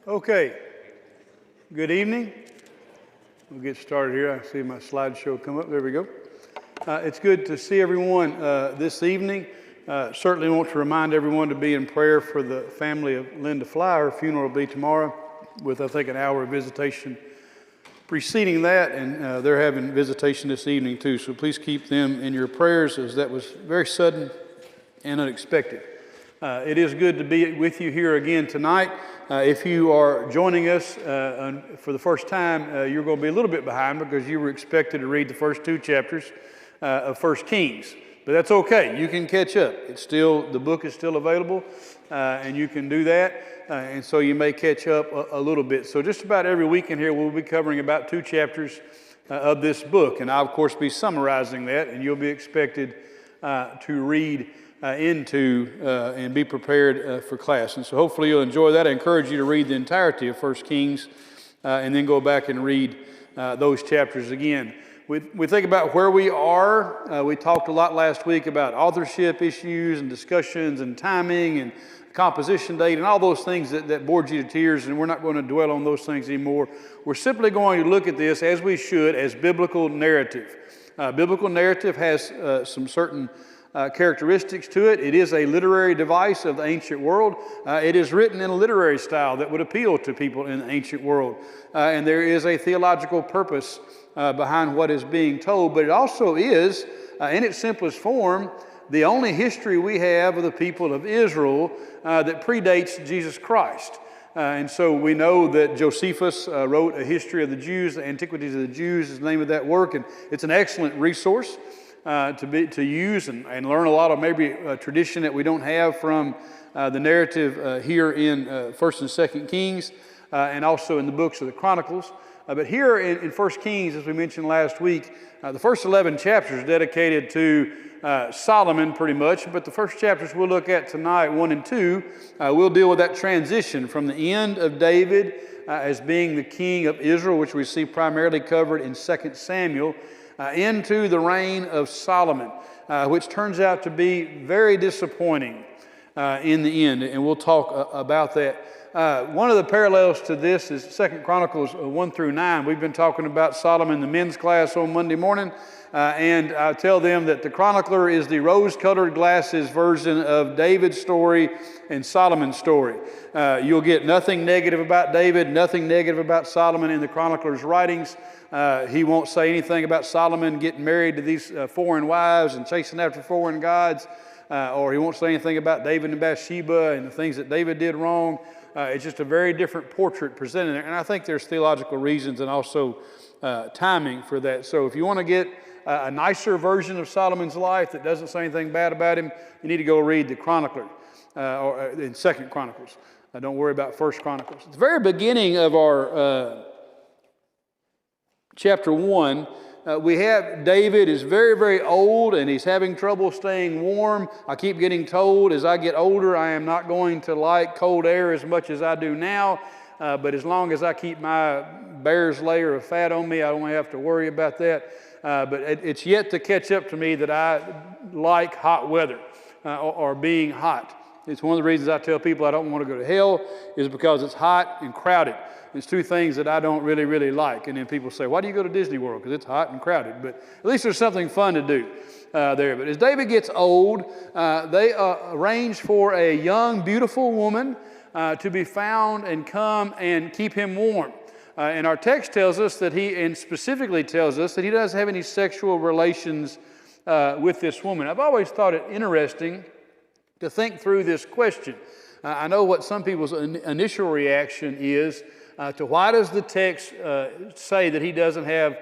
Okay, good evening. We'll get started here. I see my slideshow come up. There we go. It's good to see everyone this evening. Certainly want to remind everyone to be in prayer for the family of Linda Fly. Her funeral will be tomorrow with, I think, an hour of visitation preceding that, and they're having visitation this evening too. So please keep them in your prayers, as that was very sudden and unexpected. It is good to be with you here again tonight. If you are joining us for the first time, you're going to be a little bit behind because you were expected to read the first two chapters of 1 Kings. But that's okay. You can catch up. The book is still available, and you can do that. And so you may catch up a little bit. So just about every weekend here, we'll be covering about two chapters of this book. And I'll, of course, be summarizing that, and you'll be expected to read into and be prepared for class. And so hopefully you'll enjoy that. I encourage you to read the entirety of 1 Kings and then go back and read those chapters again. We think about where we are. We talked a lot last week about authorship issues and discussions and timing and composition date and all those things that bored you to tears, and we're not going to dwell on those things anymore. We're simply going to look at this, as we should, as biblical narrative. Biblical narrative has some certain characteristics to it. It is a literary device of the ancient world. It is written in a literary style that would appeal to people in the ancient world. And there is a theological purpose behind what is being told, but it also is, in its simplest form, the only history we have of the people of Israel that predates Jesus Christ. And so we know that Josephus wrote a history of the Jews. The Antiquities of the Jews is the name of that work, and it's an excellent resource to use and learn a lot of maybe tradition that we don't have from the narrative here in 1st and 2nd Kings and also in the books of the Chronicles. But here in 1 Kings, as we mentioned last week, the first 11 chapters are dedicated to Solomon pretty much, but the first chapters we'll look at tonight, 1 and 2, we'll deal with that transition from the end of David as being the king of Israel, which we see primarily covered in 2 Samuel, into the reign of Solomon, which turns out to be very disappointing in the end, and we'll talk about that. One of the parallels to this is 2 Chronicles 1 through 9. We've been talking about Solomon in the men's class on Monday morning, and I tell them that the chronicler is the rose-colored glasses version of David's story and Solomon's story. You'll get nothing negative about David, nothing negative about Solomon in the chronicler's writings. He won't say anything about Solomon getting married to these foreign wives and chasing after foreign gods, or he won't say anything about David and Bathsheba and the things that David did wrong. It's just a very different portrait presented there, and I think there's theological reasons and also timing for that. So if you want to get a nicer version of Solomon's life that doesn't say anything bad about him, you need to go read the Chronicler or in 2 Chronicles. Don't worry about 1 Chronicles. At the very beginning of our chapter 1, we have David is very, very old, and he's having trouble staying warm. I keep getting told as I get older, I am not going to like cold air as much as I do now, but as long as I keep my bear's layer of fat on me, I don't have to worry about that. But it's yet to catch up to me that I like hot weather or being hot. It's one of the reasons I tell people I don't want to go to hell is because it's hot and crowded. It's two things that I don't really, really like. And then people say, why do you go to Disney World? Because it's hot and crowded. But at least there's something fun to do there. But as David gets old, they arrange for a young, beautiful woman to be found and come and keep him warm. And our text tells us that and specifically tells us that he doesn't have any sexual relations with this woman. I've always thought it interesting to think through this question. I know what some people's initial reaction is to why does the text say that he doesn't have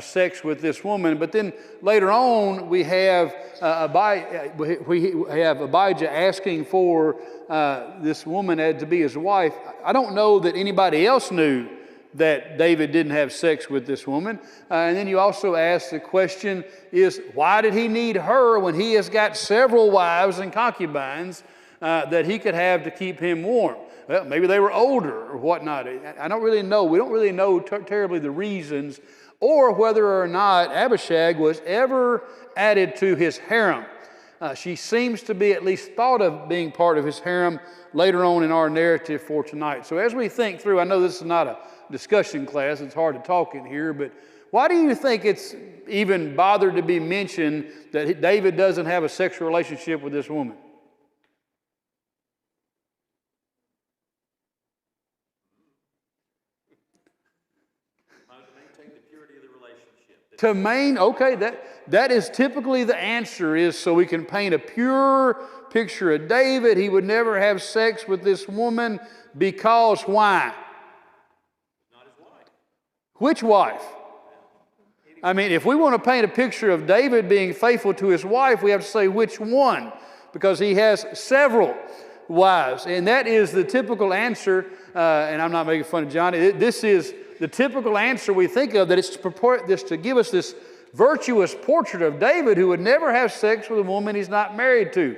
sex with this woman, but then later on we have Abijah asking for this woman to be his wife. I don't know that anybody else knew that David didn't have sex with this woman. And then you also ask the question is, why did he need her when he has got several wives and concubines that he could have to keep him warm? Well, maybe they were older or whatnot. I don't really know. We don't really know terribly the reasons or whether or not Abishag was ever added to his harem. She seems to be at least thought of being part of his harem later on in our narrative for tonight. So as we think through, I know this is not a discussion class, it's hard to talk in here, but why do you think it's even bothered to be mentioned that David doesn't have a sexual relationship with this woman? Okay, that is typically the answer, is so we can paint a pure picture of David. He would never have sex with this woman because why? Not his wife. Which wife? I mean, if we want to paint a picture of David being faithful to his wife, we have to say which one, because he has several wives. And that is the typical answer, and I'm not making fun of Johnny. This is the typical answer we think of, that it's to purport this to give us this virtuous portrait of David who would never have sex with a woman he's not married to.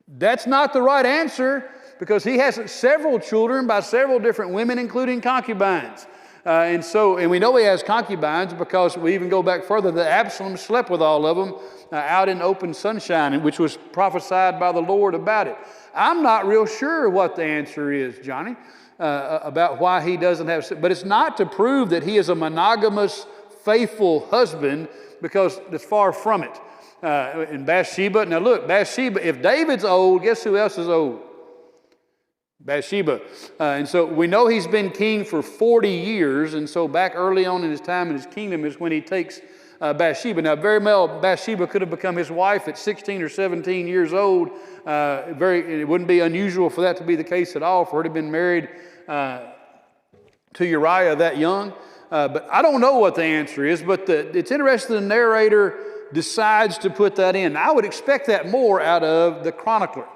That's not the right answer, because he has several children by several different women, including concubines. And we know he has concubines because we even go back further that Absalom slept with all of them out in open sunshine, which was prophesied by the Lord about it. I'm not real sure what the answer is, Johnny, about why he doesn't have sex. But it's not to prove that he is a monogamous, faithful husband, because it's far from it. And Bathsheba, now look, Bathsheba, if David's old, guess who else is old? Bathsheba. And so we know he's been king for 40 years, and so back early on in his time in his kingdom is when he takes Bathsheba. Now, very well, Bathsheba could have become his wife at 16 or 17 years old. It wouldn't be unusual for that to be the case at all, for her to have been married to Uriah that young. But I don't know what the answer is, but it's interesting the narrator decides to put that in. I would expect that more out of the chronicler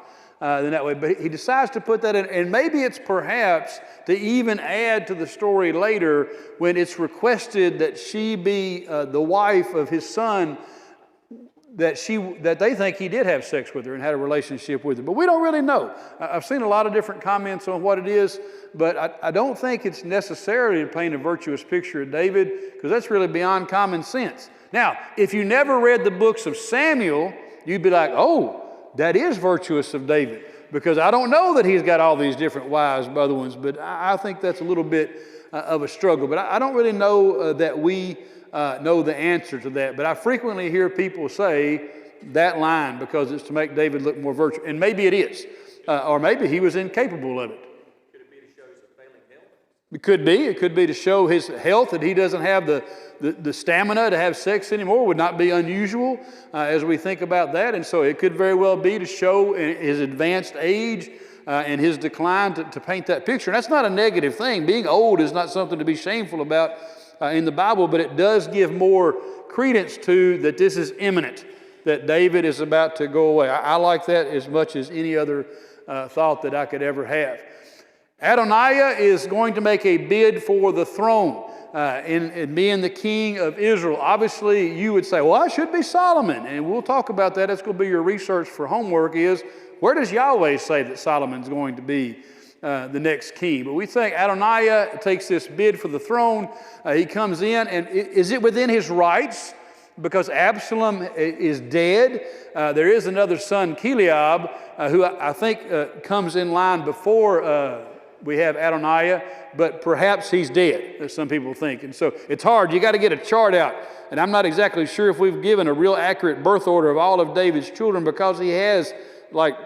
than that way, but he decides to put that in, and maybe it's perhaps to even add to the story later when it's requested that she be the wife of his son, that they think he did have sex with her and had a relationship with her. But we don't really know. I've seen a lot of different comments on what it is, but I don't think it's necessarily to paint a virtuous picture of David, because that's really beyond common sense. Now, if you never read the books of Samuel, you'd be like, oh, that is virtuous of David, because I don't know that he's got all these different wives, other ones, but I think that's a little bit of a struggle. But I don't really know that we know the answer to that. But I frequently hear people say that line because it's to make David look more virtuous. And maybe it is. Or maybe he was incapable of it. Could it be to show his failing health? It could be. It could be to show his health, that he doesn't have the stamina to have sex anymore. Would not be unusual as we think about that. And so it could very well be to show his advanced age and his decline, to paint that picture. And that's not a negative thing. Being old is not something to be shameful about in the Bible, but it does give more credence to that this is imminent, that David is about to go away. I like that as much as any other thought that I could ever have. Adoniah is going to make a bid for the throne in being the king of Israel. Obviously, you would say, well, it should be Solomon. And we'll talk about that. That's going to be your research for homework, is where does Yahweh say that Solomon's going to be the next king? But we think Adoniah takes this bid for the throne. He comes in, and is it within his rights? Because Absalom is dead. There is another son, Kiliab, who I think comes in line before we have Adoniah, but perhaps he's dead, as some people think. And so it's hard. You got to get a chart out. And I'm not exactly sure if we've given a real accurate birth order of all of David's children, because he has like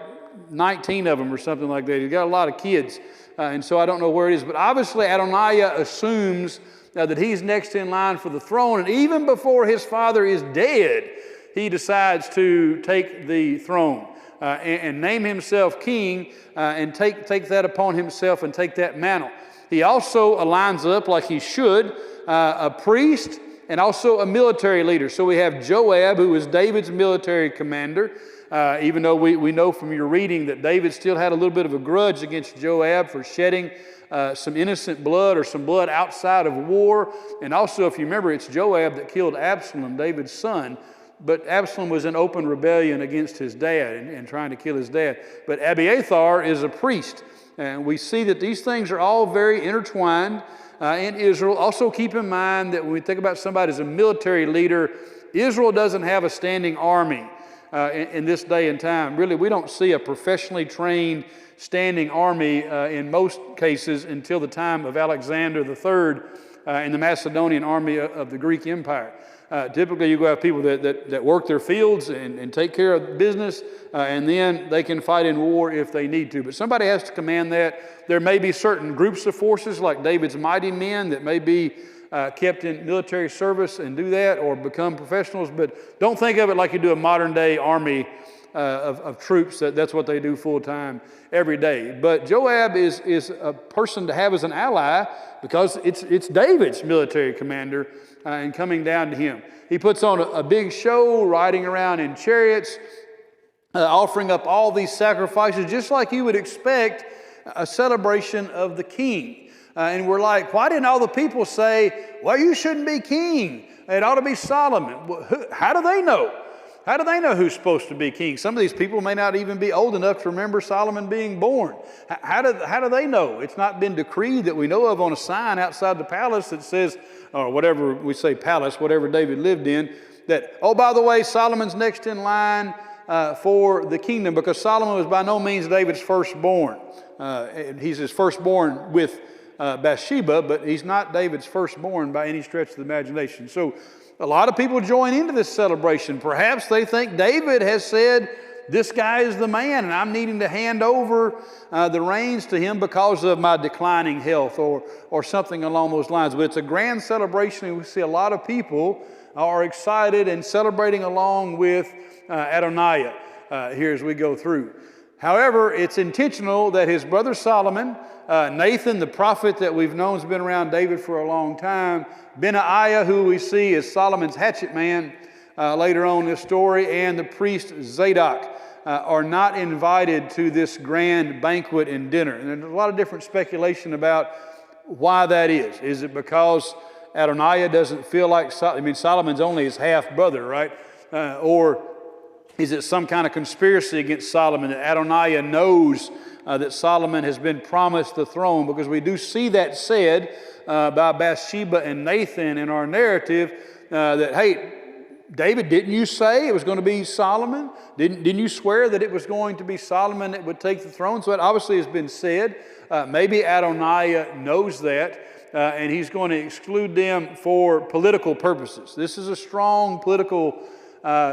19 of them or something like that. He's got a lot of kids. And so I don't know where it is. But obviously Adoniah assumes that he's next in line for the throne. And even before his father is dead, he decides to take the throne and name himself king and take that upon himself and take that mantle. He also aligns up, like he should, a priest and also a military leader. So we have Joab, who is David's military commander, even though we know from your reading that David still had a little bit of a grudge against Joab for shedding some innocent blood, or some blood outside of war. And also, if you remember, it's Joab that killed Absalom, David's son. But Absalom was in open rebellion against his dad and trying to kill his dad. But Abiathar is a priest. And we see that these things are all very intertwined in Israel. Also keep in mind that when we think about somebody as a military leader, Israel doesn't have a standing army. in this day and time. Really, we don't see a professionally trained standing army in most cases until the time of Alexander III in the Macedonian army of the Greek Empire. Typically, you go have people that work their fields and take care of business, and then they can fight in war if they need to. But somebody has to command that. There may be certain groups of forces, like David's mighty men, that may be kept in military service and do that or become professionals. But don't think of it like you do a modern-day army of troops. That's what they do full-time every day. But Joab is a person to have as an ally because it's David's military commander and coming down to him. He puts on a big show, riding around in chariots, offering up all these sacrifices, just like you would expect a celebration of the king. And we're like, why didn't all the people say, well, you shouldn't be king? It ought to be Solomon. Well, how do they know? How do they know who's supposed to be king? Some of these people may not even be old enough to remember Solomon being born. How do they know? It's not been decreed that we know of on a sign outside the palace that says, or whatever we say palace, whatever David lived in, that, oh, by the way, Solomon's next in line for the kingdom, because Solomon was by no means David's firstborn. He's his firstborn with Bathsheba, but he's not David's firstborn by any stretch of the imagination. So a lot of people join into this celebration. Perhaps they think David has said, this guy is the man, and I'm needing to hand over the reins to him because of my declining health or something along those lines. But it's a grand celebration, and we see a lot of people are excited and celebrating along with Adoniah here as we go through. However, it's intentional that his brother Solomon, Nathan, the prophet that we've known has been around David for a long time, Benaiah, who we see as Solomon's hatchet man later on in this story, and the priest Zadok are not invited to this grand banquet and dinner. And there's a lot of different speculation about why that is. Is it because Adoniah doesn't feel like Solomon's only his half-brother, right? Or is it some kind of conspiracy against Solomon that Adoniah knows that Solomon has been promised the throne? Because we do see that said by Bathsheba and Nathan in our narrative that, hey, David, didn't you say it was going to be Solomon? Didn't you swear that it was going to be Solomon that would take the throne? So it obviously has been said. Maybe Adoniah knows that, and he's going to exclude them for political purposes. This is a strong political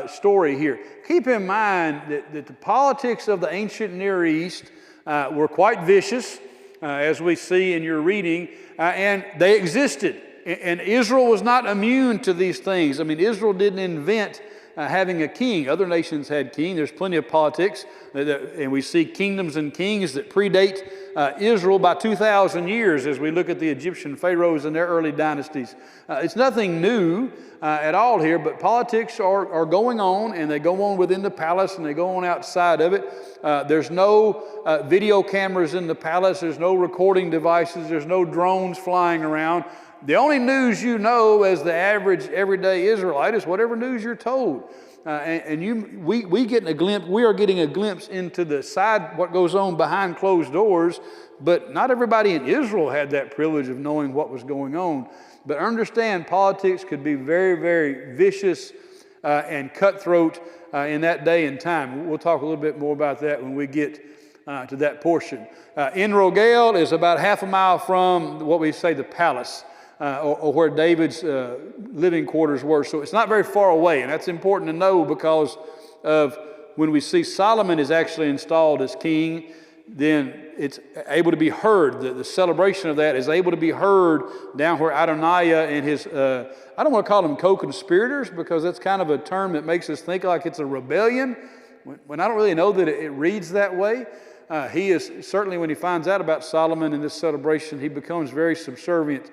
story here. Keep in mind that the politics of the ancient Near East were quite vicious, as we see in your reading, and they existed. And Israel was not immune to these things. Israel didn't invent having a king. Other nations had king. There's plenty of politics, and we see kingdoms and kings that predate Israel by 2,000 years as we look at the Egyptian pharaohs and their early dynasties. It's nothing new at all here, but politics are going on, and they go on within the palace, and they go on outside of it. There's no video cameras in the palace. There's no recording devices. There's no drones flying around. The only news you know as the average everyday Israelite is whatever news you're told. We are getting a glimpse into the side, what goes on behind closed doors, but not everybody in Israel had that privilege of knowing what was going on. But understand, politics could be very, very vicious and cutthroat in that day and time. We'll talk a little bit more about that when we get to that portion. En Rogel is about half a mile from what we say the palace. Or where David's living quarters were. So it's not very far away, and that's important to know because of when we see Solomon is actually installed as king, then it's able to be heard. The celebration of that is able to be heard down where Adoniah and his, I don't want to call them co-conspirators because that's kind of a term that makes us think like it's a rebellion, when I don't really know that it reads that way. He is certainly, when he finds out about Solomon in this celebration, he becomes very subservient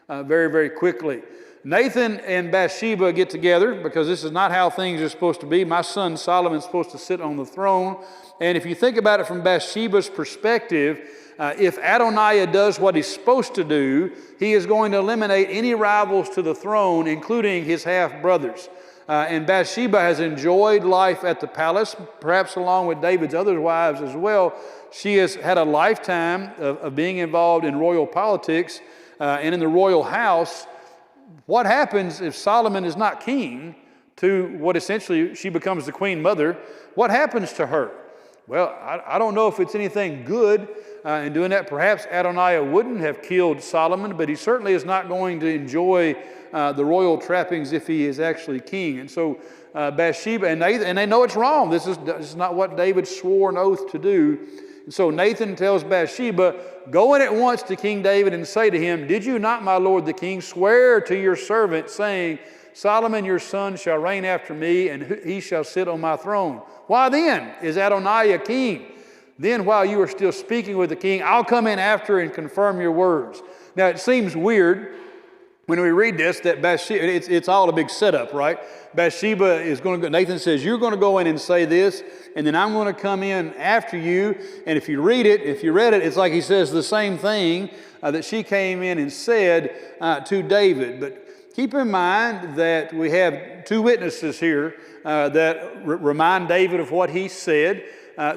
very, very quickly. Nathan and Bathsheba get together because this is not how things are supposed to be. My son Solomon's supposed to sit on the throne. And if you think about it from Bathsheba's perspective, if Adoniah does what he's supposed to do, he is going to eliminate any rivals to the throne, including his half-brothers. And Bathsheba has enjoyed life at the palace, perhaps along with David's other wives as well. She has had a lifetime of being involved in royal politics and in the royal house. What happens if Solomon is not king? to what essentially she becomes the queen mother, what happens to her? Well, I don't know if it's anything good in doing that. Perhaps Adoniah wouldn't have killed Solomon, but he certainly is not going to enjoy the royal trappings if he is actually king. And so Bathsheba, and they know it's wrong. This is not what David swore an oath to do. And so Nathan tells Bathsheba, go in at once to King David and say to him, did you not, my lord the king, swear to your servant, saying, Solomon your son shall reign after me, and he shall sit on my throne? Why then is Adoniah king? Then while you are still speaking with the king, I'll come in after and confirm your words. Now it seems weird when we read this that Bathsheba, it's all a big setup, right? Bathsheba is going to go, Nathan says, you're going to go in and say this, and then I'm going to come in after you. And if you read it, it's like he says the same thing that she came in and said to David. But keep in mind that we have two witnesses here that remind David of what he said.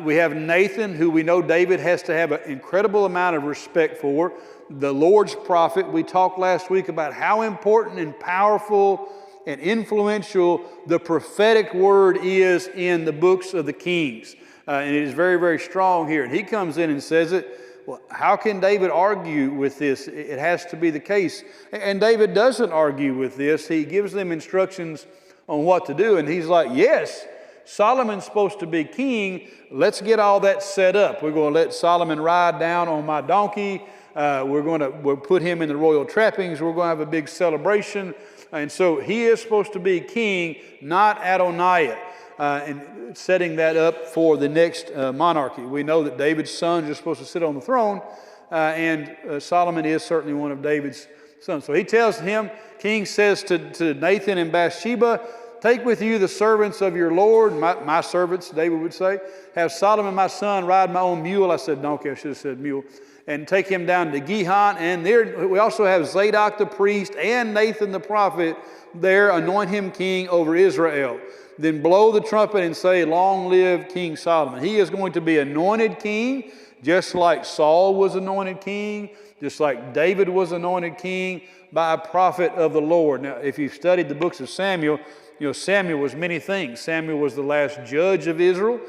We have Nathan, who we know David has to have an incredible amount of respect for, the Lord's prophet. We talked last week about how important and powerful and influential the prophetic word is in the books of the Kings. And it is very, very strong here. And he comes in and says it. Well, how can David argue with this? It has to be the case. And David doesn't argue with this. He gives them instructions on what to do. And he's like, yes, Solomon's supposed to be king. Let's get all that set up. We're going to let Solomon ride down on my donkey. We'll put him in the royal trappings. We're going to have a big celebration. And so he is supposed to be king, not Adoniah. And setting that up for the next monarchy. We know that David's sons are supposed to sit on the throne, and Solomon is certainly one of David's sons. So he tells him, king says to Nathan and Bathsheba, take with you the servants of your Lord, my servants, David would say, have Solomon my son ride my own mule. I said donkey, I should have said mule. And take him down to Gihon. And there we also have Zadok the priest and Nathan the prophet there, anoint him king over Israel. Then blow the trumpet and say, long live King Solomon. He is going to be anointed king, just like Saul was anointed king, just like David was anointed king by a prophet of the Lord. Now, if you've studied the books of Samuel, you know Samuel was many things. Samuel was the last judge of Israel.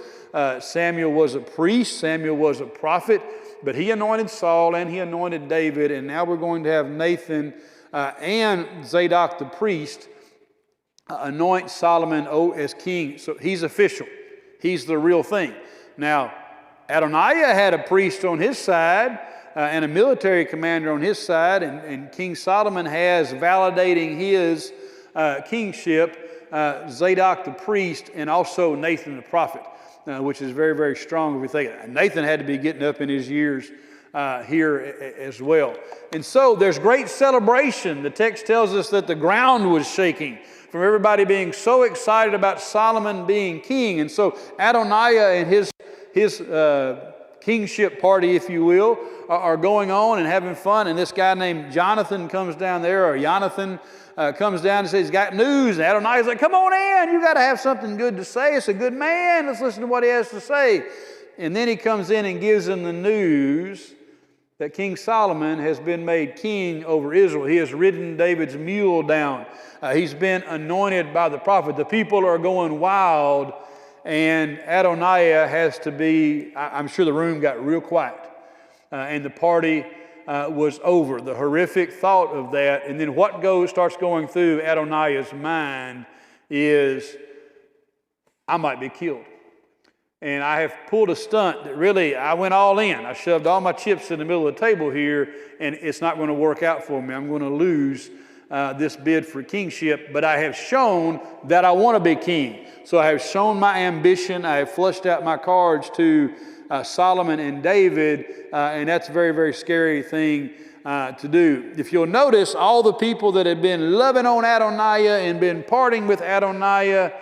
Samuel was a priest. Samuel was a prophet. But he anointed Saul and he anointed David. And now we're going to have Nathan and Zadok the priest anoint Solomon as king. So he's official. He's the real thing. Now, Adoniah had a priest on his side and a military commander on his side, and King Solomon has validating his kingship Zadok the priest and also Nathan the prophet, which is very, very strong if we think. Nathan had to be getting up in his years here as well. And so there's great celebration. The text tells us that the ground was shaking from everybody being so excited about Solomon being king. And so Adoniah and his kingship party, if you will, are going on and having fun. And this guy named Jonathan comes down there, or Jonathan comes down and says he's got news. And Adoniah's like, come on in, you got to have something good to say. It's a good man. Let's listen to what he has to say. And then he comes in and gives them the news that King Solomon has been made king over Israel. He has ridden David's mule down. He's been anointed by the prophet. The people are going wild, and Adoniah has to be, I'm sure the room got real quiet, and the party was over. The horrific thought of that, and then what starts going through Adoniah's mind is, I might be killed. And I have pulled a stunt that really, I went all in. I shoved all my chips in the middle of the table here, and it's not going to work out for me. I'm going to lose this bid for kingship, but I have shown that I want to be king. So I have shown my ambition. I have flushed out my cards to Solomon and David, and that's a very, very scary thing to do. If you'll notice, all the people that had been loving on Adoniah and been partying with Adoniah,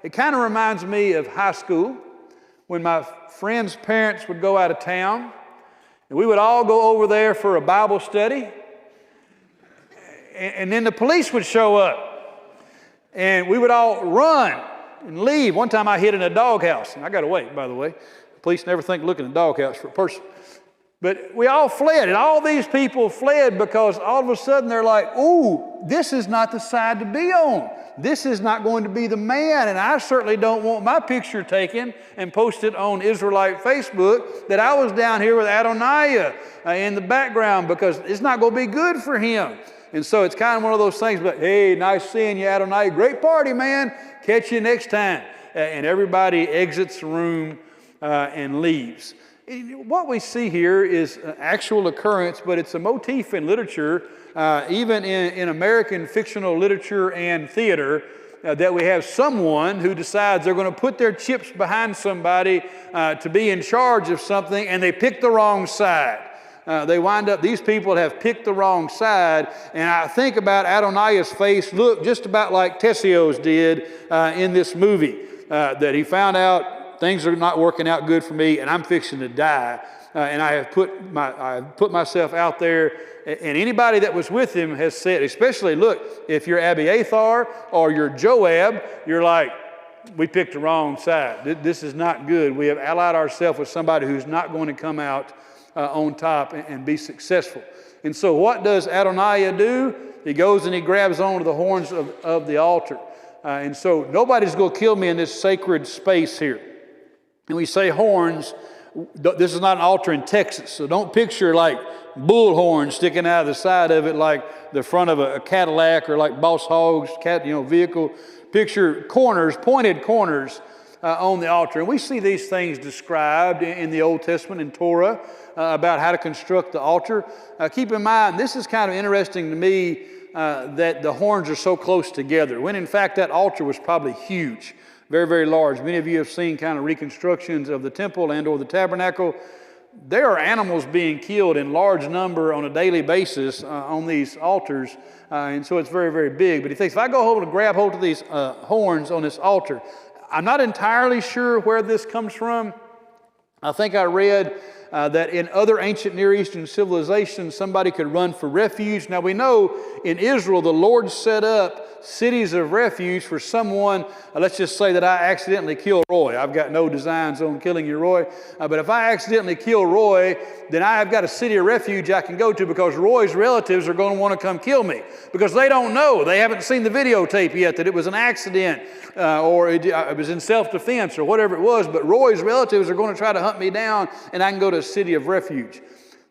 it kind of reminds me of high school, when my friends' parents would go out of town, and we would all go over there for a Bible study, and then the police would show up, and we would all run and leave. One time I hid in a doghouse, and I got away, by the way. The police never think looking in a doghouse for a person. But we all fled, and all these people fled because all of a sudden they're like, ooh, this is not the side to be on. This is not going to be the man, and I certainly don't want my picture taken and posted on Israelite Facebook that I was down here with Adoniah in the background, because it's not going to be good for him. And so it's kind of one of those things, but hey, nice seeing you, Adoniah. Great party, man. Catch you next time. And everybody exits the room and leaves. What we see here is an actual occurrence, but it's a motif in literature, even in American fictional literature and theater, that we have someone who decides they're going to put their chips behind somebody to be in charge of something, and they pick the wrong side. They wind up, these people have picked the wrong side, and I think about Adoniah's face looked just about like Tessio's did in this movie, that he found out things are not working out good for me, and I'm fixing to die. And I have put myself out there. And anybody that was with him has said, especially, look, if you're Abiathar or you're Joab, you're like, we picked the wrong side. This is not good. We have allied ourselves with somebody who's not going to come out on top and be successful. And so what does Adoniah do? He goes and he grabs onto the horns of the altar. And so nobody's going to kill me in this sacred space here. And we say horns. This is not an altar in Texas, so don't picture like bull horns sticking out of the side of it like the front of a Cadillac or like Boss Hogg's vehicle. Picture corners, pointed corners on the altar. And we see these things described in the Old Testament in Torah about how to construct the altar. Keep in mind, this is kind of interesting to me that the horns are so close together, when in fact that altar was probably huge. Very, very large. Many of you have seen kind of reconstructions of the temple and or the tabernacle. There are animals being killed in large number on a daily basis on these altars, and so it's very, very big. But he thinks, if I go grab hold of these horns on this altar, I'm not entirely sure where this comes from. I think I read that in other ancient Near Eastern civilizations, somebody could run for refuge. Now we know in Israel, the Lord set up cities of refuge for someone. Let's just say that I accidentally kill Roy. I've got no designs on killing you, Roy. But if I accidentally kill Roy, then I have got a city of refuge I can go to, because Roy's relatives are going to want to come kill me, because they don't know. They haven't seen the videotape yet that it was an accident or it was in self-defense or whatever it was. But Roy's relatives are going to try to hunt me down, and I can go to a city of refuge.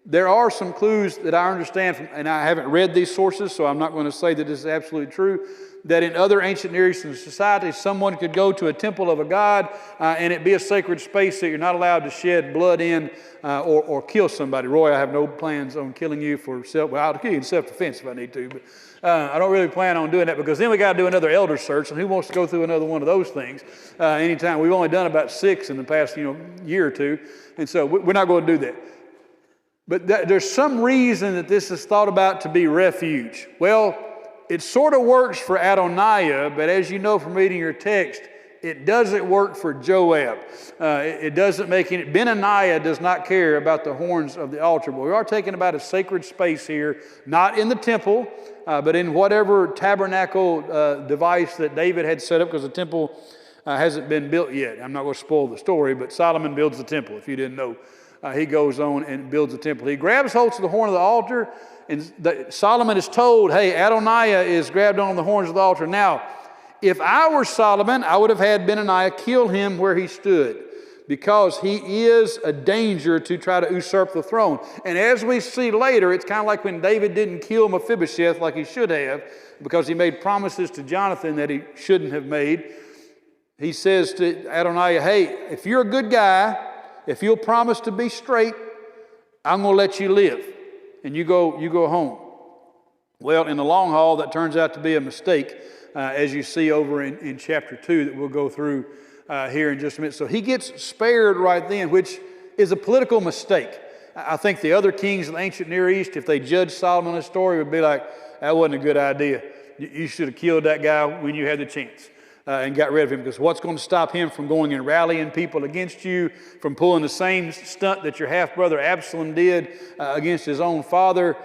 There are some clues that I understand from, and I haven't read these sources, so I'm not going to say that this is absolutely true, that in other ancient Near Eastern societies, someone could go to a temple of a god and it be a sacred space that you're not allowed to shed blood in or kill somebody. Roy, I have no plans on killing you for I'll kill you in self-defense if I need to, but I don't really plan on doing that, because then we got to do another elder search, and who wants to go through another one of those things anytime? We've only done about 6 in the past year or two, and so we're not going to do that. But there's some reason that this is thought about to be refuge. Well, it sort of works for Adoniah, but as you know from reading your text, it doesn't work for Joab. It doesn't make any. Benaniah does not care about the horns of the altar, but we are talking about a sacred space here, not in the temple, but in whatever tabernacle device that David had set up, because the temple hasn't been built yet. I'm not going to spoil the story, but Solomon builds the temple, if you didn't know. He goes on and builds a temple. He grabs hold of the horn of the altar, and Solomon is told, hey, Adoniah is grabbed on the horns of the altar. Now, if I were Solomon, I would have had Benaniah kill him where he stood, because he is a danger to try to usurp the throne. And as we see later, it's kind of like when David didn't kill Mephibosheth like he should have, because he made promises to Jonathan that he shouldn't have made. He says to Adoniah, hey, if you're a good guy, if you'll promise to be straight, I'm going to let you live, and you go home. Well, in the long haul, that turns out to be a mistake, as you see over in chapter 2 that we'll go through here in just a minute. So he gets spared right then, which is a political mistake. I think the other kings of the ancient Near East, if they judged Solomon in this story, would be like, that wasn't a good idea. You should have killed that guy when you had the chance. And got rid of him, because what's going to stop him from going and rallying people against you, from pulling the same stunt that your half-brother Absalom did against his own father?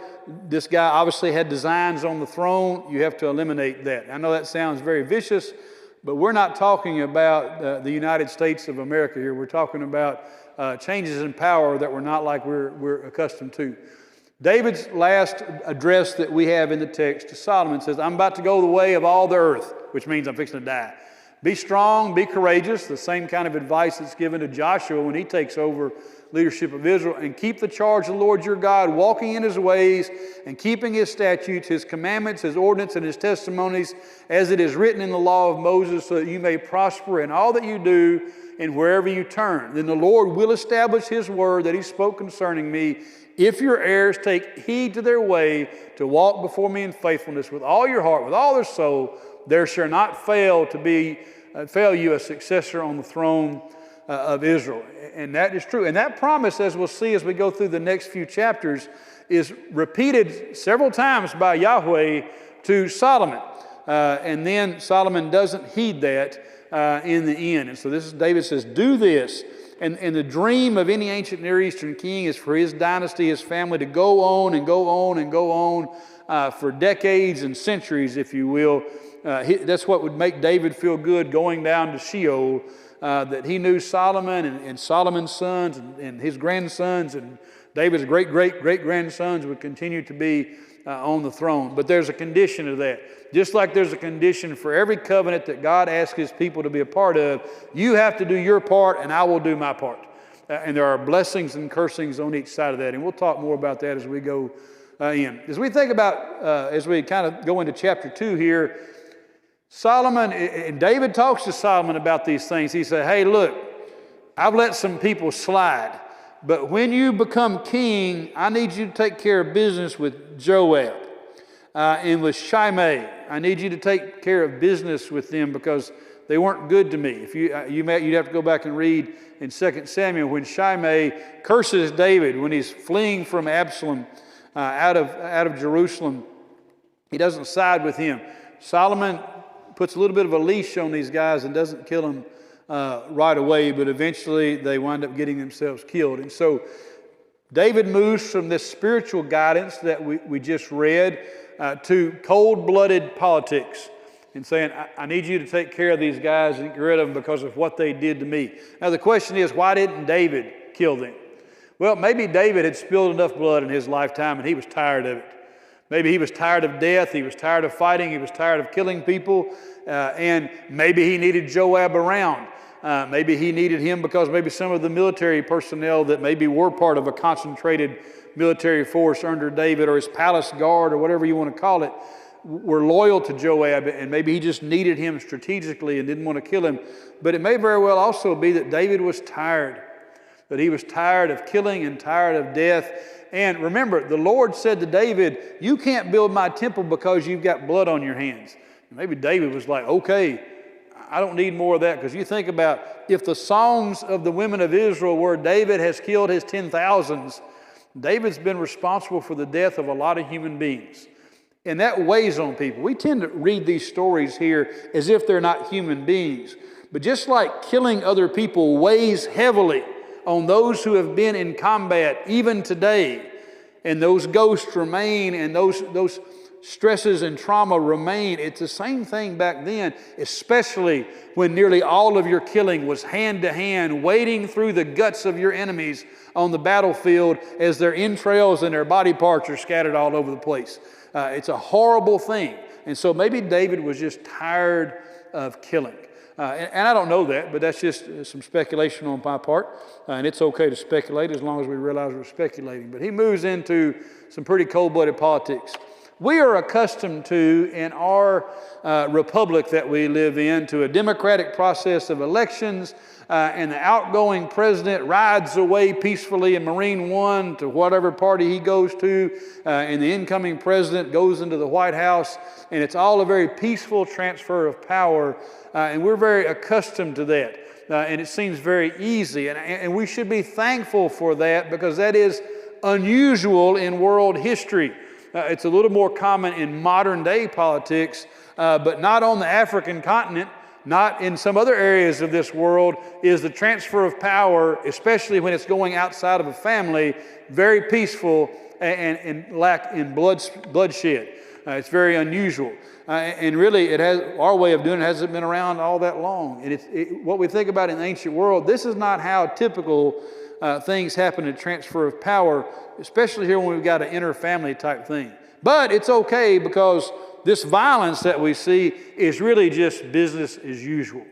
This guy obviously had designs on the throne. You have to eliminate that. I know that sounds very vicious, but we're not talking about the United States of America here. We're talking about changes in power that were not like we're accustomed to. David's last address that we have in the text to Solomon says, I'm about to go the way of all the earth, which means I'm fixing to die. Be strong, be courageous, the same kind of advice that's given to Joshua when he takes over leadership of Israel, and keep the charge of the Lord your God, walking in his ways and keeping his statutes, his commandments, his ordinances, and his testimonies, as it is written in the law of Moses, so that you may prosper in all that you do and wherever you turn. Then the Lord will establish his word that he spoke concerning me, if your heirs take heed to their way to walk before me in faithfulness with all your heart, with all their soul, there shall not fail you a successor on the throne of Israel. And that is true. And that promise, as we'll see as we go through the next few chapters, is repeated several times by Yahweh to Solomon. And then Solomon doesn't heed that in the end. And so David says, do this. And the dream of any ancient Near Eastern king is for his dynasty, his family to go on and go on and go on for decades and centuries, if you will. That's what would make David feel good going down to Sheol, that he knew Solomon and Solomon's sons and his grandsons and David's great-great-great-grandsons would continue to be on the throne. But there's a condition to that. Just like there's a condition for every covenant that God asks his people to be a part of, you have to do your part and I will do my part. And there are blessings and cursings on each side of that. And we'll talk more about that as we go in. As we think about, as we kind of go into chapter 2 here, Solomon, and David talks to Solomon about these things. He said, hey, look, I've let some people slide, but when you become king, I need you to take care of business with Joab and with Shimei. I need you to take care of business with them because they weren't good to me. If you'd have to go back and read in 2 Samuel when Shimei curses David when he's fleeing from Absalom out of Jerusalem. He doesn't side with him. Solomon puts a little bit of a leash on these guys and doesn't kill them right away, but eventually they wind up getting themselves killed. And so David moves from this spiritual guidance that we just read to cold-blooded politics and saying, I need you to take care of these guys and get rid of them because of what they did to me. Now the question is, why didn't David kill them? Well, maybe David had spilled enough blood in his lifetime and he was tired of it. Maybe he was tired of death, he was tired of fighting, he was tired of killing people, and maybe he needed Joab around. Maybe he needed him because maybe some of the military personnel that maybe were part of a concentrated military force under David or his palace guard or whatever you want to call it were loyal to Joab, and maybe he just needed him strategically and didn't want to kill him. But it may very well also be that David was tired, that he was tired of killing and tired of death. And remember, the Lord said to David, you can't build my temple because you've got blood on your hands. Maybe David was like, okay, I don't need more of that. Because you think about if the songs of the women of Israel were David has killed his 10,000s, David's been responsible for the death of a lot of human beings. And that weighs on people. We tend to read these stories here as if they're not human beings. But just like killing other people weighs heavily on those who have been in combat even today, and those ghosts remain and those stresses and trauma remain, it's the same thing back then, especially when nearly all of your killing was hand to hand, wading through the guts of your enemies on the battlefield as their entrails and their body parts are scattered all over the place. It's a horrible thing. And so maybe David was just tired of killing. And I don't know that, but that's just some speculation on my part. And it's okay to speculate as long as we realize we're speculating. But he moves into some pretty cold-blooded politics. We are accustomed to, in our republic that we live in, to a democratic process of elections, and the outgoing president rides away peacefully in Marine One to whatever party he goes to, and the incoming president goes into the White House, and it's all a very peaceful transfer of power, and we're very accustomed to that, and it seems very easy, and we should be thankful for that because that is unusual in world history. It's a little more common in modern day politics, but not on the African continent, not in some other areas of this world, is the transfer of power, especially when it's going outside of a family, very peaceful and lack in bloodshed. It's very unusual. And really, our way of doing it hasn't been around all that long. And what we think about in the ancient world, this is not how typical things happen in transfer of power, especially here when we've got an inter-family type thing. But it's okay because this violence that we see is really just business as usual.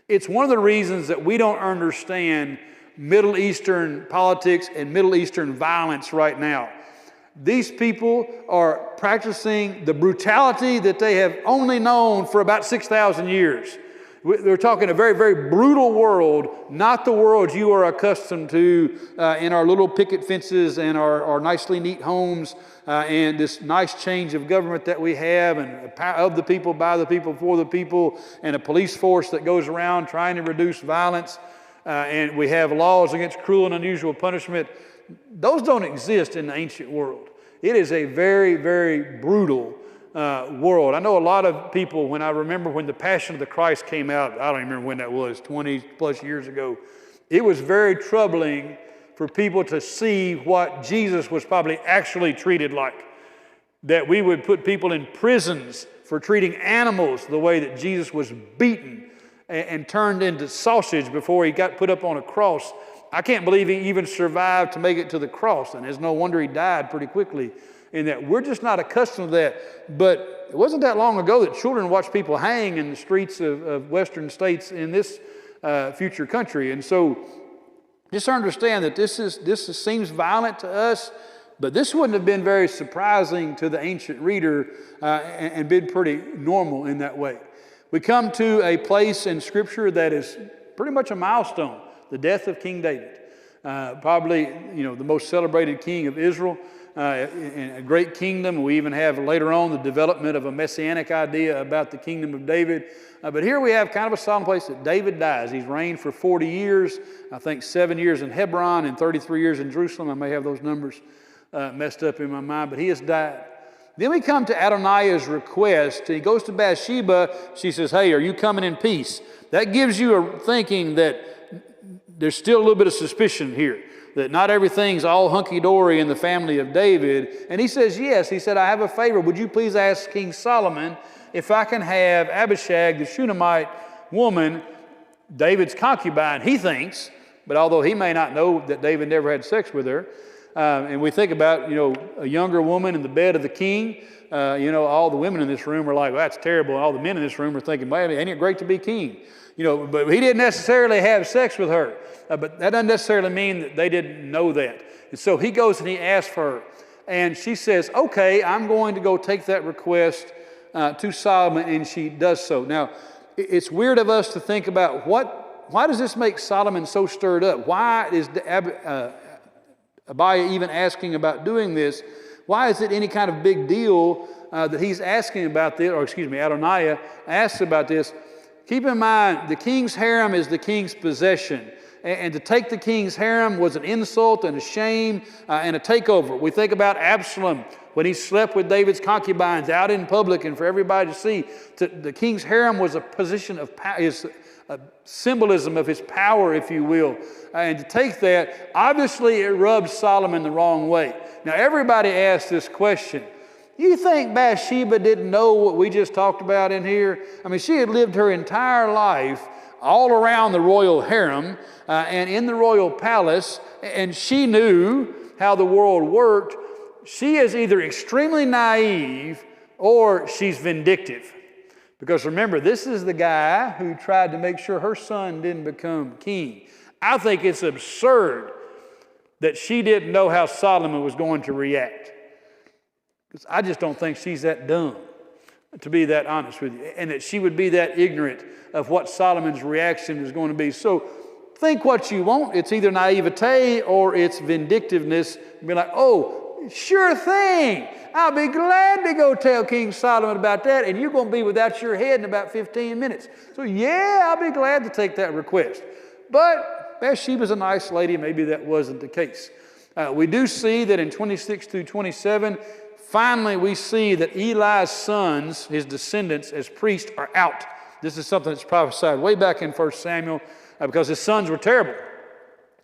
It's one of the reasons that we don't understand Middle Eastern politics and Middle Eastern violence right now. These people are practicing the brutality that they have only known for about 6,000 years. They're talking a very, very brutal world, not the world you are accustomed to in our little picket fences and our nicely neat homes and this nice change of government that we have, and of the people, by the people, for the people, and a police force that goes around trying to reduce violence. And we have laws against cruel and unusual punishment. Those don't exist in the ancient world. It is a very, very brutal world. I know a lot of people, when I remember when the Passion of the Christ came out, I don't even remember when that was, 20 plus years ago, it was very troubling for people to see what Jesus was probably actually treated like. That we would put people in prisons for treating animals the way that Jesus was beaten and turned into sausage before he got put up on a cross. I can't believe he even survived to make it to the cross, and it's no wonder he died pretty quickly. In that we're just not accustomed to that. But it wasn't that long ago that children watched people hang in the streets of western states in this future country. And so just understand that this seems violent to us, but this wouldn't have been very surprising to the ancient reader and been pretty normal in that way. We come to a place in Scripture that is pretty much a milestone, the death of King David. Probably, the most celebrated king of Israel. In a great kingdom. We even have later on the development of a messianic idea about the kingdom of David. But here we have kind of a solemn place that David dies. He's reigned for 40 years, I think 7 years in Hebron and 33 years in Jerusalem. I may have those numbers messed up in my mind, but he has died. Then we come to Adoniah's request. He goes to Bathsheba. She says, hey, are you coming in peace? That gives you a thinking that there's still a little bit of suspicion here, that not everything's all hunky-dory in the family of David. And he says, yes. He said, I have a favor. Would you please ask King Solomon if I can have Abishag, the Shunammite woman, David's concubine, he thinks, but although he may not know that David never had sex with her. And we think about, a younger woman in the bed of the king. All the women in this room are like, well, that's terrible. And all the men in this room are thinking, well, ain't it great to be king? But he didn't necessarily have sex with her. But that doesn't necessarily mean that they didn't know that. And so he goes and he asks for her. And she says, okay, I'm going to go take that request to Solomon, and she does so. Now, it's weird of us to think about why does this make Solomon so stirred up? Why is Abiah even asking about doing this? Why is it any kind of big deal that he's asking about this, Adoniah asks about this? Keep in mind, the king's harem is the king's possession. And to take the king's harem was an insult and a shame and a takeover. We think about Absalom when he slept with David's concubines out in public and for everybody to see. The king's harem was a position of power, a symbolism of his power, if you will. And to take that, obviously it rubs Solomon the wrong way. Now everybody asks this question. You think Bathsheba didn't know what we just talked about in here? I mean, she had lived her entire life all around the royal harem and in the royal palace, and she knew how the world worked. She is either extremely naive or she's vindictive. Because remember, this is the guy who tried to make sure her son didn't become king. I think it's absurd that she didn't know how Solomon was going to react. Because I just don't think she's that dumb, to be that honest with you, and that she would be that ignorant of what Solomon's reaction is going to be. So think what you want. It's either naivete or it's vindictiveness. Be like, oh, sure thing. I'll be glad to go tell King Solomon about that, and you're going to be without your head in about 15 minutes. So yeah, I'll be glad to take that request. But Bathsheba's a nice lady. Maybe that wasn't the case. We do see that in 26 through 27, finally we see that Eli's sons, his descendants as priests, are out. This is something that's prophesied way back in 1 Samuel because his sons were terrible.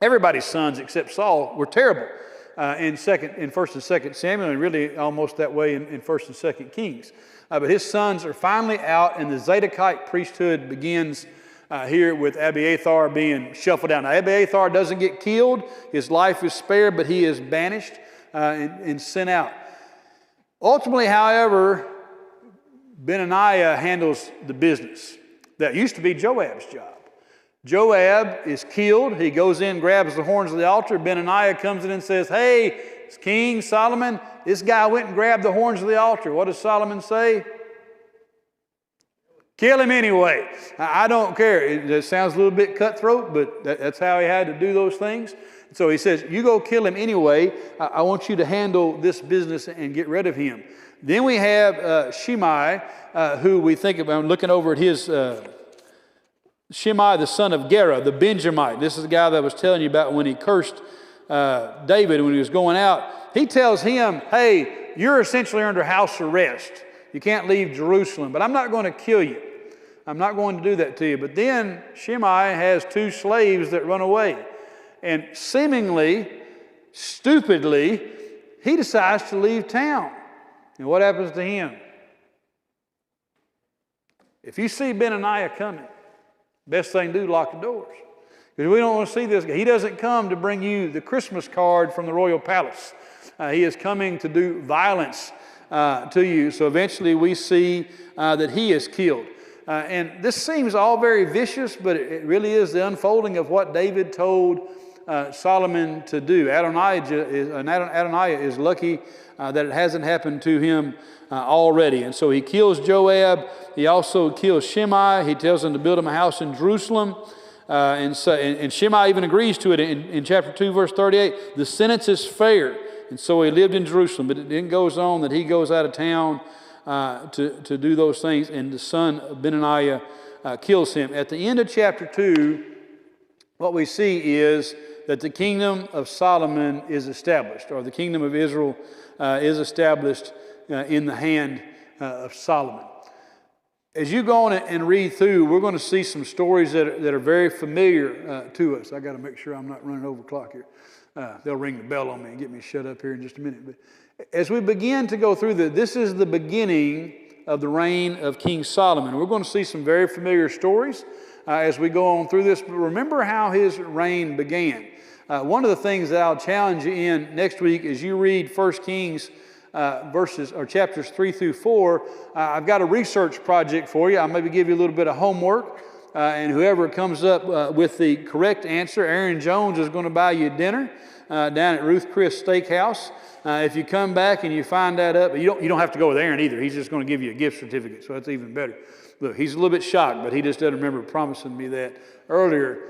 Everybody's sons except Saul were terrible in 1st and 2nd Samuel, and really almost that way in 1st and 2nd Kings. But his sons are finally out, and the Zadokite priesthood begins here with Abiathar being shuffled down. Now, Abiathar doesn't get killed. His life is spared, but he is banished and sent out. Ultimately, however, Benaniah handles the business. That used to be Joab's job. Joab is killed. He goes in, grabs the horns of the altar. Benaniah comes in and says, hey, it's King Solomon. This guy went and grabbed the horns of the altar. What does Solomon say? Kill him anyway. I don't care. It sounds a little bit cutthroat, but that's how he had to do those things. So he says, you go kill him anyway. I want you to handle this business and get rid of him. Then we have Shimei, who we think about, looking over at his, Shimei, the son of Gera, the Benjamite. This is the guy that I was telling you about when he cursed David when he was going out. He tells him, hey, you're essentially under house arrest. You can't leave Jerusalem, but I'm not going to kill you. I'm not going to do that to you. But then Shimei has 2 slaves that run away. And seemingly, stupidly, he decides to leave town. And what happens to him? If you see Benaniah coming, best thing to do, lock the doors. Because we don't want to see this guy. He doesn't come to bring you the Christmas card from the royal palace. He is coming to do violence to you. So eventually we see that he is killed. And this seems all very vicious, but it really is the unfolding of what David told Solomon to do. Adoniah is lucky that it hasn't happened to him already. And so he kills Joab. He also kills Shimei. He tells him to build him a house in Jerusalem. And Shimei even agrees to it in chapter 2, verse 38. The sentence is fair. And so he lived in Jerusalem. But it then goes on that he goes out of town to do those things. And the son of Benaniah kills him. At the end of chapter 2, what we see is that the kingdom of Solomon is established, or the kingdom of Israel is established in the hand of Solomon. As you go on and read through, we're going to see some stories that are very familiar to us. I got to make sure I'm not running over clock here. They'll ring the bell on me and get me shut up here in just a minute. But as we begin to go through this is the beginning of the reign of King Solomon. We're going to see some very familiar stories as we go on through this. But remember how his reign began. One of the things that I'll challenge you in next week is you read 1 Kings chapters 3 through 4. I've got a research project for you. I'll maybe give you a little bit of homework. And whoever comes up with the correct answer, Aaron Jones is going to buy you dinner down at Ruth Chris Steakhouse. If you come back and you find that up, you don't have to go with Aaron either. He's just going to give you a gift certificate, so that's even better. Look, he's a little bit shocked, but he just doesn't remember promising me that earlier.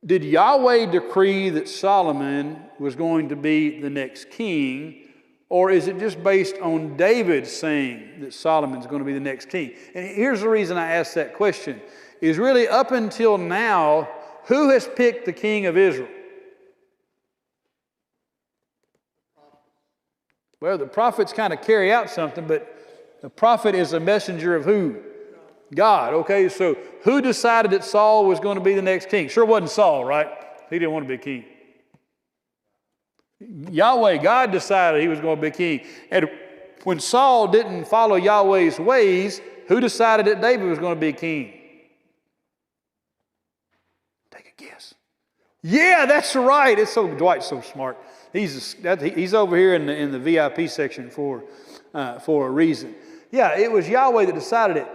Did Yahweh decree that Solomon was going to be the next king, or is it just based on David saying that Solomon's going to be the next king? And here's the reason I ask that question, is really up until now, who has picked the king of Israel? Well, the prophets kind of carry out something, but the prophet is a messenger of who? God. Okay, so who decided that Saul was going to be the next king? Sure wasn't Saul, right? He didn't want to be king. Yahweh, God decided he was going to be king. And when Saul didn't follow Yahweh's ways, who decided that David was going to be king? Take a guess. Yeah, that's right. Dwight's so smart. He's over here in the VIP section for a reason. Yeah, it was Yahweh that decided it.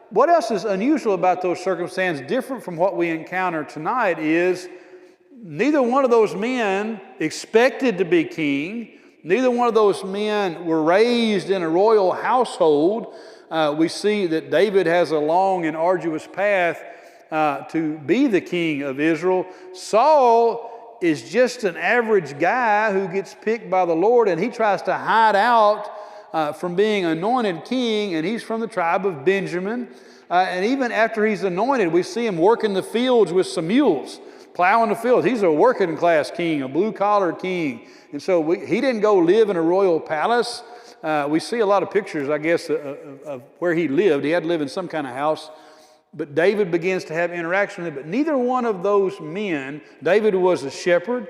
What else is unusual about those circumstances, different from what we encounter tonight, is neither one of those men expected to be king. Neither one of those men were raised in a royal household. We see that David has a long and arduous path to be the king of Israel. Saul is just an average guy who gets picked by the Lord, and he tries to hide out from being anointed king, and he's from the tribe of Benjamin. And even after he's anointed, we see him working the fields with some mules, plowing the fields. He's a working class king, a blue-collar king. And so he didn't go live in a royal palace. We see a lot of pictures, I guess, of where he lived. He had to live in some kind of house. But David begins to have interaction with him. But neither one of those men, David was a shepherd,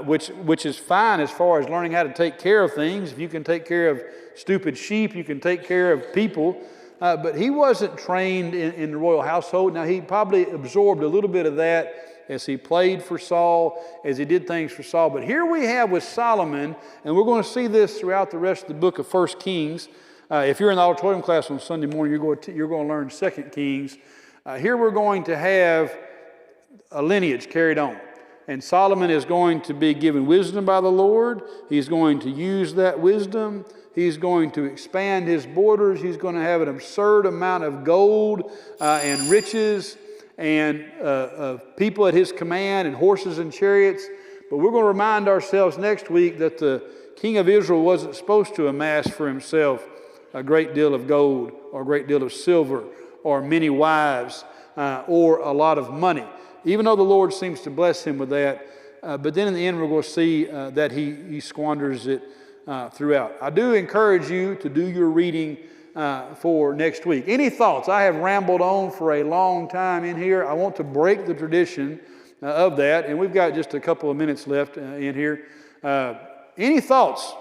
which is fine as far as learning how to take care of things. If you can take care of stupid sheep, you can take care of people. but he wasn't trained in the royal household. Now, he probably absorbed a little bit of that as he played for Saul, as he did things for Saul. But here we have with Solomon, and we're going to see this throughout the rest of the book of 1 Kings. If you're in the auditorium class on Sunday morning, you're going to learn 2 Kings. Here we're going to have a lineage carried on. And Solomon is going to be given wisdom by the Lord. He's going to use that wisdom. He's going to expand his borders. He's going to have an absurd amount of gold and riches and people at his command and horses and chariots. But we're going to remind ourselves next week that the king of Israel wasn't supposed to amass for himself a great deal of gold or a great deal of silver or many wives or a lot of money, even though the Lord seems to bless him with that. But then in the end, we're going to see that he squanders it throughout. I do encourage you to do your reading for next week. Any thoughts? I have rambled on for a long time in here. I want to break the tradition of that, and we've got just a couple of minutes left in here. Any thoughts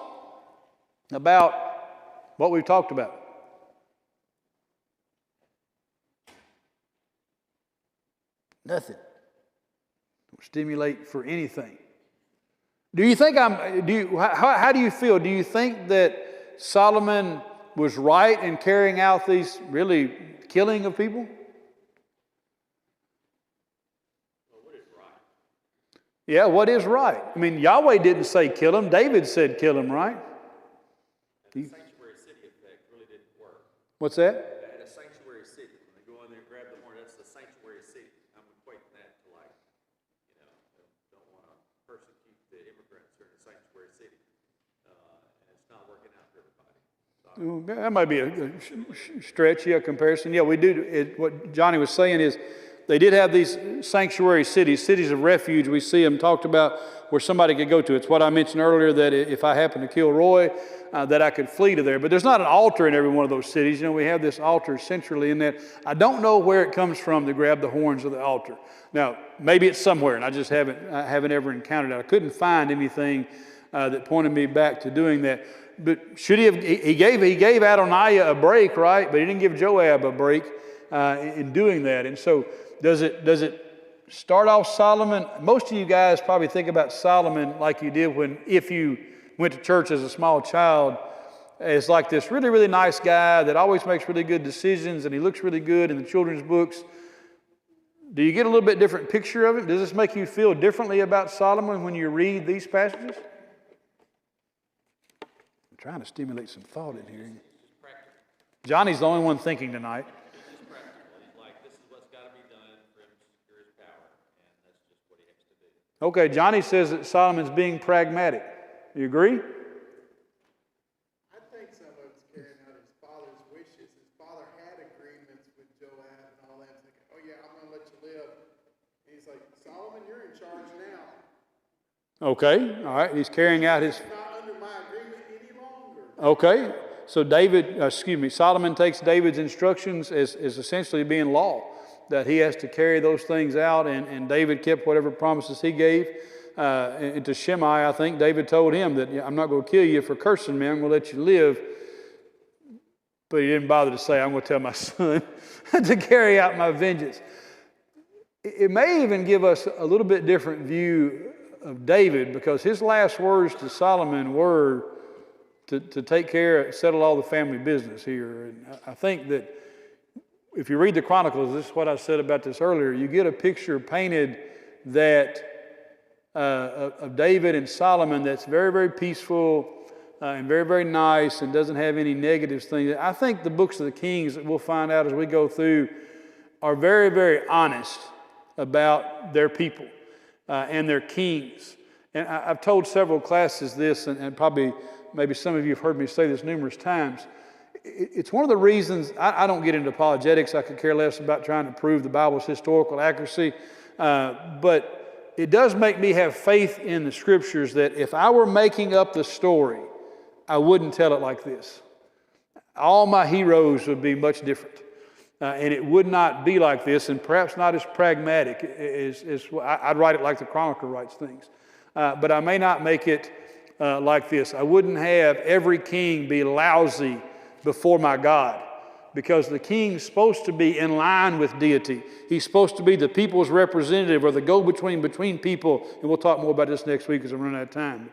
about what we've talked about? Nothing. Don't stimulate for anything. Do you think how do you feel? Do you think that Solomon was right in carrying out these really killing of people? Well, what is right? Yeah, what is right? I mean, Yahweh didn't say kill him. David said kill him, right? And the sanctuary city effect really didn't work. What's that? At a sanctuary city, when they go in there and grab the horn, that's the sanctuary city. I'm equating that to don't want to persecute the immigrants who are in the sanctuary city. And it's not working out for everybody. That might be a stretch, comparison. Yeah, we do. What Johnny was saying is they did have these sanctuary cities, cities of refuge. We see them talked about where somebody could go to. It's what I mentioned earlier, that if I happen to kill Roy, that I could flee to there. But there's not an altar in every one of those cities. We have this altar centrally in that. I don't know where it comes from to grab the horns of the altar. Now, maybe it's somewhere, and I just haven't ever encountered it. I couldn't find anything that pointed me back to doing that. But should he have? He gave Adoniah a break, right? But he didn't give Joab a break in doing that. And so, does it start off Solomon? Most of you guys probably think about Solomon like you did if you went to church as a small child, as like this really, really nice guy that always makes really good decisions, and he looks really good in the children's books. Do you get a little bit different picture of it? Does this make you feel differently about Solomon when you read these passages? Trying to stimulate some thought in here. Johnny's the only one thinking tonight. It's just practical. Like, this is what's got to be done for him to secure his power, and that's just what he has to do. Okay, Johnny says that Solomon's being pragmatic. You agree? I think some of it's carrying out his father's wishes. His father had agreements with Joab and all that. Thinking, oh yeah, I'm going to let you live. And he's like, Solomon, you're in charge now. Okay, all right. He's carrying out his... It's not under my agreement any longer. Okay, so Solomon takes David's instructions as essentially being law, that he has to carry those things out, and David kept whatever promises he gave. And to Shimei, I think David told him that I'm not going to kill you for cursing me, I'm going to let you live. But he didn't bother to say, I'm going to tell my son to carry out my vengeance. It may even give us a little bit different view of David, because his last words to Solomon were to take care, settle all the family business here. And I think that if you read the Chronicles, this is what I said about this earlier, you get a picture painted that of David and Solomon that's very, very peaceful and very, very nice and doesn't have any negative things. I think the books of the Kings that we'll find out as we go through are very, very honest about their people and their kings. And I've told several classes this, and probably maybe some of you have heard me say this numerous times. It's one of the reasons I don't get into apologetics. I could care less about trying to prove the Bible's historical accuracy. But it does make me have faith in the Scriptures that if I were making up the story, I wouldn't tell it like this. All my heroes would be much different. And it would not be like this, and perhaps not as pragmatic as I'd write it like the Chronicle writes things. But I may not make it like this. I wouldn't have every king be lousy before my God. because the king's supposed to be in line with deity. He's supposed to be the people's representative, or the go-between between people. And we'll talk more about this next week as I'm running out of time.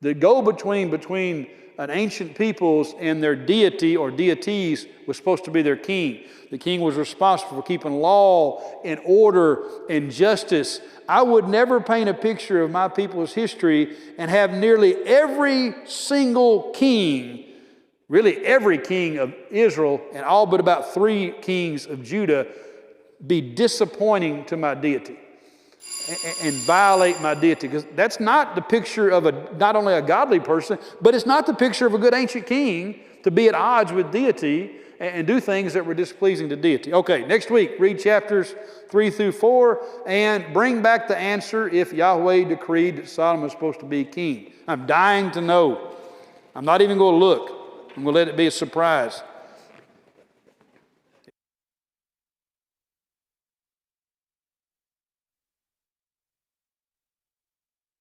The go-between between an ancient peoples and their deity or deities was supposed to be their king. The king was responsible for keeping law and order and justice. I would never paint a picture of my people's history and have nearly every single king, really every king of Israel, and all but about 3 kings of Judah, be disappointing to my deity and violate my deity. Because that's not the picture of not only a godly person, but it's not the picture of a good ancient king to be at odds with deity and do things that were displeasing to deity. Okay, next week, read chapters 3 through 4 and bring back the answer if Yahweh decreed that Solomon was supposed to be king. I'm dying to know. I'm not even going to look. I'm going to let it be a surprise.